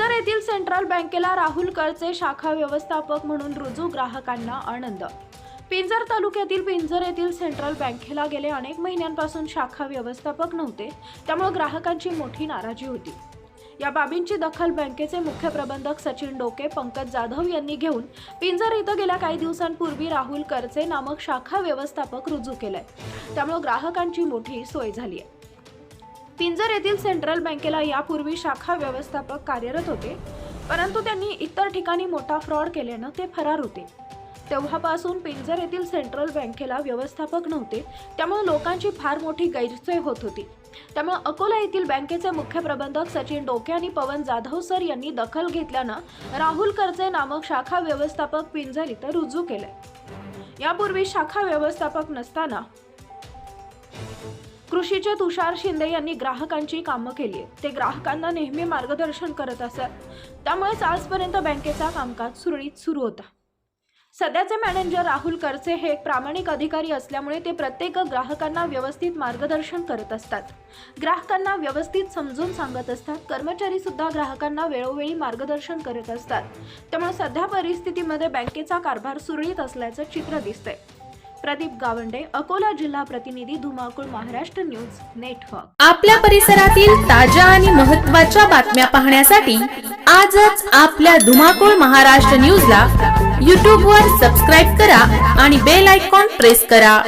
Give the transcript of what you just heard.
पिंजर येथील सेंट्रल बँकेला राहुल करचे शाखा व्यवस्थापक म्हणून रुजू, ग्राहकांना आनंद। पिंजर तालुक्यातील पिंजर येथील सेंट्रल बँकेला गेले अनेक महिन्यांपासून शाखा व्यवस्थापक नव्हते, त्यामुळे ग्राहकांची मोठी नाराजी होती। या बाबींची दखल बँकेचे मुख्य प्रबंधक सचिन डोके, पंकज जाधव यांनी घेऊन पिंजर इथं गेल्या काही दिवसांपूर्वी राहुल करचे नामक शाखा व्यवस्थापक रुजू केलाय, त्यामुळे ग्राहकांची मोठी सोय झाली आहे। पिंजर येथील सेंट्रल बँकेला यापूर्वी शाखा व्यवस्थापक कार्यरत होते, परंतु त्यांनी इतर ठिकाणी मोठा फ्रॉड केल्यानं ते फरार होते। तेव्हापासून पिंजर येथील सेंट्रल बँकेला व्यवस्थापक नव्हते, त्यामुळे लोकांची फार मोठी गैरसोय होत होती। त्यामुळे अकोला येथील बँकेचे मुख्य प्रबंधक सचिन डोके आणि पवन जाधव सर यांनी दखल घेतल्यानं राहुल करचे नामक शाखा व्यवस्थापक पिंजर इथं रुजू केले। यापूर्वी शाखा व्यवस्थापक नसताना कृषीचे तुषार शिंदे यांनी ग्राहकांची कामं केली। ते ग्राहकांना नेहमी मार्गदर्शन करत असत, त्यामुळेच आजपर्यंत बँकेचा कामकाज सुरळीत सुरू होता। सध्याचे मॅनेजर राहुल करचे हे एक प्रामाणिक अधिकारी असल्यामुळे ते प्रत्येक ग्राहकांना व्यवस्थित मार्गदर्शन करत असतात, ग्राहकांना व्यवस्थित समजून सांगत असतात। कर्मचारी सुद्धा ग्राहकांना वेळोवेळी मार्गदर्शन करत असतात, त्यामुळे सध्या परिस्थितीमध्ये बँकेचा कारभार सुरळीत असल्याचं चित्र दिसतंय। प्रदीप गावंडे, अकोला जिल्हा प्रतिनिधी, धुमाकूळ, महाराष्ट्र न्यूज नेटवर्क। आपल्या परिसरातील ताज्या आणि महत्त्वाच्या बातम्या पाहण्यासाठी आजच आपल्या धुमाकूळ महाराष्ट्र न्यूजला YouTube वर सबस्क्राइब करा आणि बेल आयकॉन प्रेस करा।